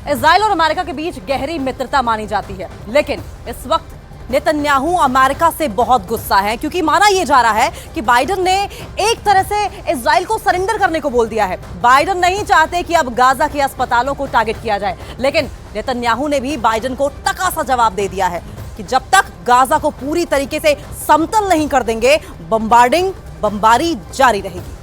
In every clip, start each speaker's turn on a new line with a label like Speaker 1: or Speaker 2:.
Speaker 1: Israel और America के बीच गहरी मित्रता मानी जाती है, लेकिन इस वक्त नेतन्याहू अमेरिका से बहुत गुस्सा है क्योंकि माना यह जा रहा है कि बाइडेन ने एक तरह से इजराइल को सरेंडर करने को बोल दिया है। बाइडेन नहीं चाहते कि अब गाजा के अस्पतालों को टारगेट किया जाए, लेकिन नेतन्याहू ने भी बाइडेन को तका सा जवाब दे दिया है कि जब तक गाजा को पूरी तरीके से समतल नहीं कर देंगे, बमबारी जारी रहेगी।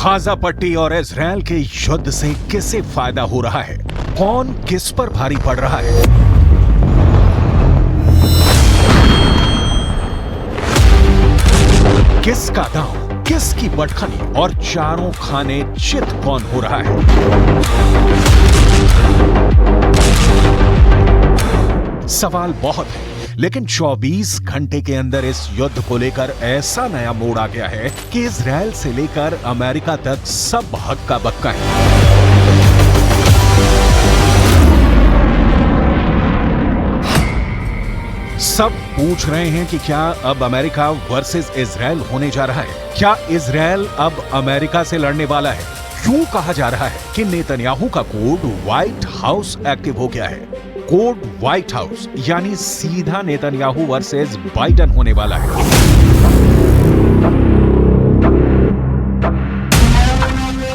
Speaker 2: गाजा पट्टी और इजराइल के युद्ध से किसे फायदा हो रहा है? कौन किस पर भारी पड़ रहा है? किसका दांव, किसकी बटखनी और चारों खाने चित कौन हो रहा है? सवाल बहुत है, लेकिन 24 घंटे के अंदर इस युद्ध को लेकर ऐसा नया मोड़ आ गया है कि इजराइल से लेकर अमेरिका तक सब हक्का बक्का है। सब पूछ रहे हैं कि क्या अब अमेरिका वर्सेस इजराइल होने जा रहा है? क्या इजराइल अब अमेरिका से लड़ने वाला है? क्यों कहा जा रहा है कि नेतन्याहू का कोड व्हाइट हाउस एक्टिव हो गया है? कोड व्हाइट हाउस यानी सीधा नेतन्याहू वर्सेस बाइडेन होने वाला है।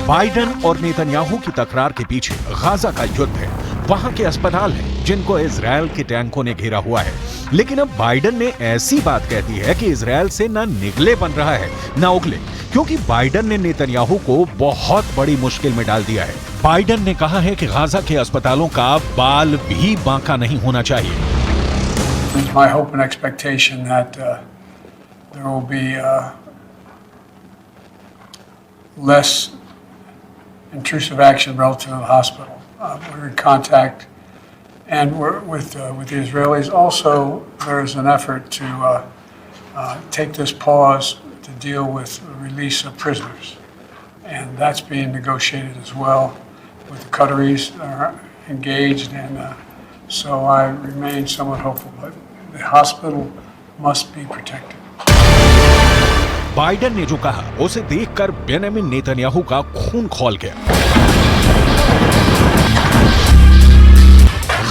Speaker 2: बाइडेन और नेतन्याहू की तकरार के पीछे गाजा का युद्ध है। वहां के अस्पताल हैं जिनको इजराइल के टैंकों ने घेरा हुआ है। लेकिन अब बाइडेन ने ऐसी बात कह दी है कि इजराइल से न निगले बन रहा है न उगले, क्योंकि बाइडेन ने नेतन्याहू को बहुत बड़ी मुश्किल में डाल दिया है। बाइडेन ने कहा है कि गाजा के अस्पतालों का बाल भी बांका नहीं होना चाहिए।
Speaker 3: My hope and expectation that there will be less intrusive action relative to the hospital. We're in contact, and we're with the Israelis. Also, there is an effort to take this pause to deal with the release of prisoners, and that's being negotiated as well. With the Qataris are engaged, and so I remain somewhat hopeful. But the hospital must be protected.
Speaker 2: Biden ने जो कहा उसे देखकर Benjamin Netanyahu का खून खौल गया।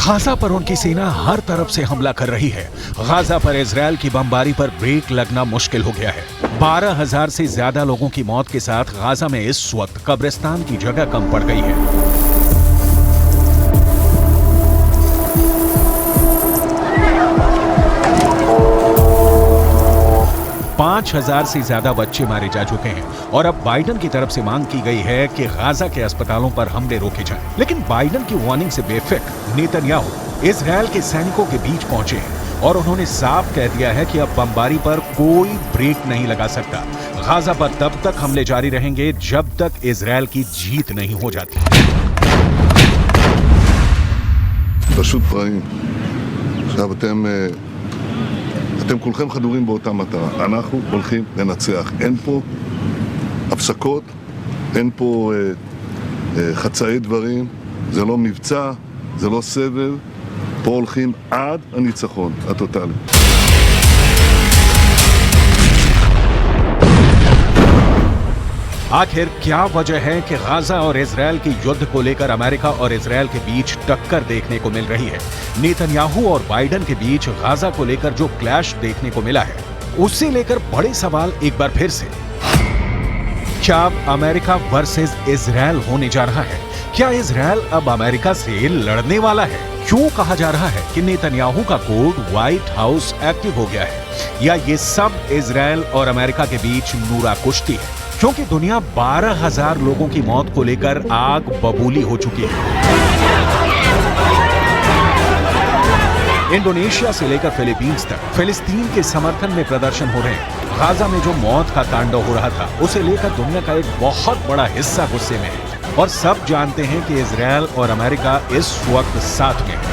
Speaker 2: Gaza पर उनकी सेना हर तरफ से हमला कर रही है। गाजा पर इजराइल की बमबारी पर ब्रेक लगना मुश्किल हो गया है। 12,000 से ज्यादा लोगों की मौत के साथ गाजा में इस वक्त कब्रिस्तान की जगह कम पड़ गई है। 5,000 से ज्यादा बच्चे मारे जा चुके हैं और अब बाइडेन की तरफ से मांग की गई है कि गाजा के अस्पतालों पर हमले रोके जाएं। लेकिन बाइडेन की वार्निंग से बेफिक्र नेतन्याहू इजराइल के सैनिकों के बीच पहुंचे हैं और उन्होंने साफ कह दिया है कि अब बमबारी पर कोई ब्रेक नहीं लगा सकता। गाजा पर तब तक हमले जारी रहेंगे जब तक इजराइल की जीत नहीं हो जाती।
Speaker 4: אתם כולכם חדורים באותה מטרה. אנחנו הולכים לנצח. אין פה הפסקות, אין פה חצאי דברים, זה לא מבצע, זה לא סבב. פה הולכים עד הניצחון הטוטלי.
Speaker 2: आखिर क्या वजह है कि गाजा और इजराइल के युद्ध को लेकर अमेरिका और इजराइल के बीच टक्कर देखने को मिल रही है? नेतन्याहू और बाइडेन के बीच गाजा को लेकर जो क्लैश देखने को मिला है, उससे लेकर बड़े सवाल एक बार फिर से। क्या अब अमेरिका वर्सेस इजराइल होने जा रहा है? क्या इजराइल अब अमेरिका से लड़ने वाला है? क्यों कहा जा रहा है कि नेतन्याहू का कोड व्हाइट हाउस एक्टिव हो गया है? या ये सब इजराइल और अमेरिका के बीच नूरा कुश्ती है? क्योंकि दुनिया 12,000 लोगों की मौत को लेकर आग बबूली हो चुकी है। इंडोनेशिया से लेकर फिलीपींस तक फिलिस्तीन के समर्थन में प्रदर्शन हो रहे हैं। गाजा में जो मौत का तांडव हो रहा था, उसे लेकर दुनिया का एक बहुत बड़ा हिस्सा गुस्से में है और सब जानते हैं कि इजराइल और अमेरिका इस वक्त साथ में है।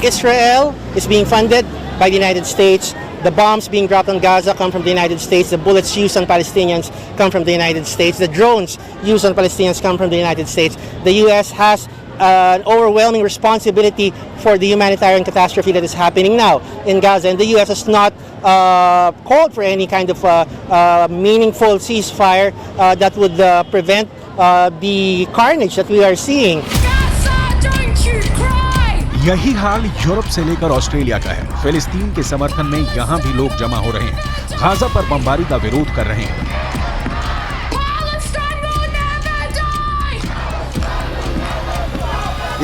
Speaker 5: Israel is being funded by the United States The bombs being dropped on Gaza come from the United States. The bullets used on Palestinians come from the United States. The drones used on Palestinians come from the United States. The U.S. has an overwhelming responsibility for the humanitarian catastrophe that is happening now in Gaza. And the U.S. has not called for any kind of meaningful ceasefire that would prevent the carnage that we are seeing.
Speaker 2: यही हाल Europe से लेकर Australia का है। फिलिस्तीन के समर्थन में यहाँ भी लोग जमा हो रहे हैं, गाजा पर बमबारी का विरोध कर रहे हैं।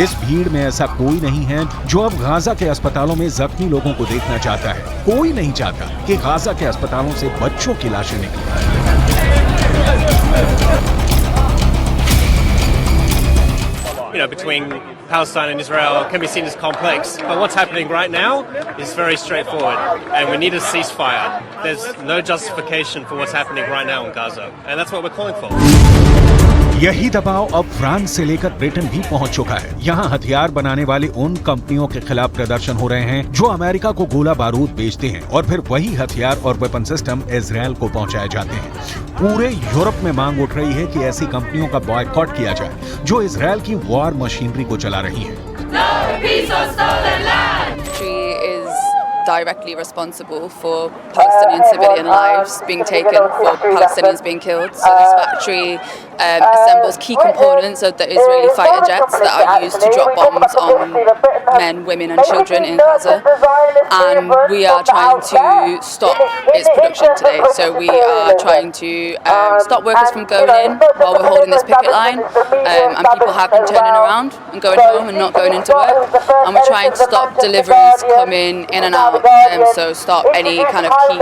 Speaker 2: इस भीड़ में ऐसा कोई नहीं है जो अब गाजा के अस्पतालों में जख्मी लोगों को देखना चाहता है। कोई नहीं चाहता कि गाजा के अस्पतालों से बच्चों की लाशें निकलें।
Speaker 6: Between Palestine and Israel can be seen as complex, but what's happening right now is very straightforward, and we need a ceasefire. There's no justification for what's happening right now in Gaza, and that's what we're calling for.
Speaker 2: यही दबाव अब France से लेकर Britain भी पहुंच चुका है। यहाँ हथियार बनाने वाले उन कंपनियों के खिलाफ प्रदर्शन हो रहे हैं जो अमेरिका को गोला बारूद बेचते हैं और फिर वही हथियार और वेपन सिस्टम इजरायल को पहुंचाए जाते हैं। पूरे यूरोप में मांग उठ रही है कि ऐसी कंपनियों का बॉयकॉट किया जाए जो इजरायल की वॉर मशीनरी को चला रही है।
Speaker 7: Directly responsible for Palestinian civilian lives being taken, for Palestinians being killed. So this factory assembles key components of the Israeli fighter jets that are used to drop bombs on men, women and children in Gaza. And we are trying to stop its production today. So we are trying to stop workers from going in while we're holding this picket line. And people have been turning around and going home and not going into work. And we're trying to stop deliveries coming in and out. So stop any kind of key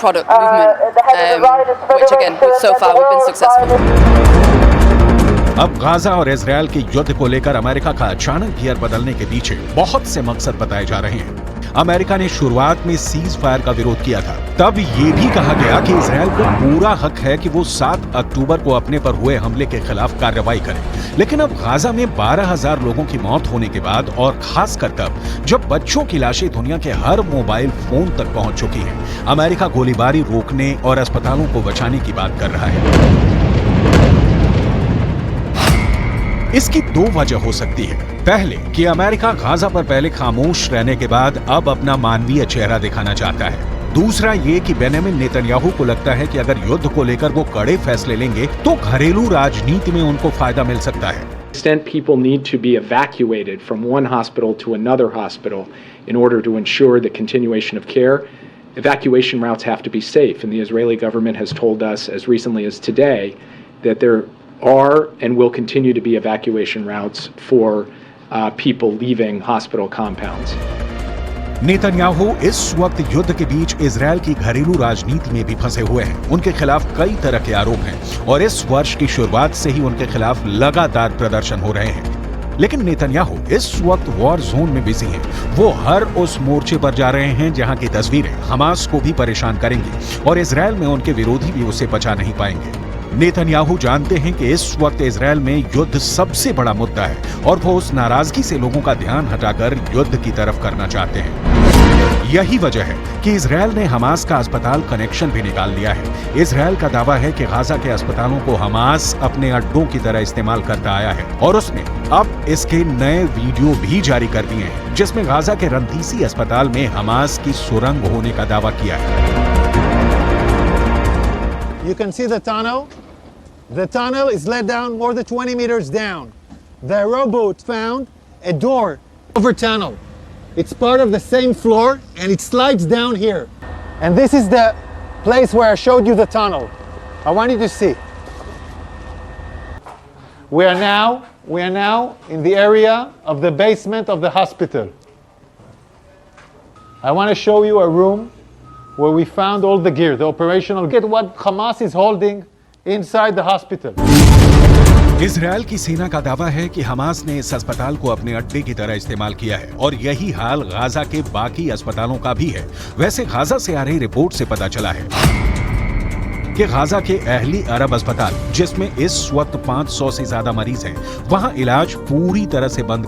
Speaker 7: product movement, which again, so far we've been successful.
Speaker 2: अब Gaza और Israel के युद्ध को लेकर America का अचानक gear बदलने के पीछे बहुत से मकसद बताए जा रहे हैं। अमेरिका ने शुरुआत में सीज फायर का विरोध किया था। तब ये भी कहा गया कि इजरायल को पूरा हक है कि वो 7 अक्टूबर को अपने पर हुए हमले के खिलाफ कार्रवाई करे। लेकिन अब गाजा में 12,000 लोगों की मौत होने के बाद और खासकर तब जब बच्चों की लाशें दुनिया के हर मोबाइल फोन तक पहुंच चुकी हैं, अमेरिका गोलीबारी रोकने और अस्पतालों को बचाने की बात कर रहा है। इसकी 2 वजह हो सकती है। पहले कि अमेरिका गाजा पर पहले खामोश रहने के बाद अब अपना मानवीय चेहरा दिखाना चाहता है। दूसरा ये कि बेंजामिन नेतन्याहू को लगता है कि अगर युद्ध को लेकर वो कड़े फैसले लेंगे तो घरेलू राजनीति में उनको फायदा मिल सकता है।
Speaker 8: extent people need to be evacuated from one hospital to another hospital in order to ensure the continuation of care, evacuation routes have to be safe. And the Israeli government has told us as recently as today that there are and will continue to be evacuation routes for people leaving hospital compounds.
Speaker 2: Netanyahu इस वक्त युद्ध के बीच Israel की घरेलू राजनीति में भी फंसे हुए हैं। उनके खिलाफ कई तरह के आरोप हैं और इस वर्ष की शुरुआत से ही उनके खिलाफ लगातार प्रदर्शन हो रहे हैं। लेकिन नेतन्याहू इस वक्त वॉर जोन में बिजी हैं। वो हर उस मोर्चे पर जा रहे हैं जहां की तस्वीरें हमास को भी परेशान करेंगी और इजरायल में उनके विरोधी भी उसे बचा नहीं पाएंगे। नेतन्याहू जानते हैं कि इस वक्त इजरायल में युद्ध सबसे बड़ा मुद्दा है और वो उस नाराजगी से लोगों का ध्यान हटाकर युद्ध की तरफ करना चाहते हैं। यही वजह है कि इजरायल ने हमास का अस्पताल कनेक्शन भी निकाल लिया है। इजरायल का दावा है कि गाजा के अस्पतालों को हमास अपने अड्डों की तरह इस्तेमाल करता आया है और उसने अब इसके नए वीडियो भी जारी कर दिए हैं जिसमें गाजा के रंतीसी अस्पताल में हमास की सुरंग होने का दावा किया है।
Speaker 9: You can see the tunnel. The tunnel is let down more than 20 meters down. The rowboat found a door over tunnel. It's part of the same floor and it slides down here. And this is the place where I showed you the tunnel. I want you to see. We are now in the area of the basement of the hospital. I want to show you a room where we found all the gear, the operational gear, what Hamas is holding inside the hospital.
Speaker 2: Israel की सेना का दावा है कि Hamas ने इस अस्पताल को अपने अड्डे की तरह इस्तेमाल किया है और यही हाल गाजा के बाकी अस्पतालों का भी है। वैसे गाजा से आ रही रिपोर्ट से पता चला है कि गाजा के अहली अरब अस्पताल जिसमें इस वक्त 500 से ज्यादा मरीज हैं, वहां इलाज पूरी तरह से बंद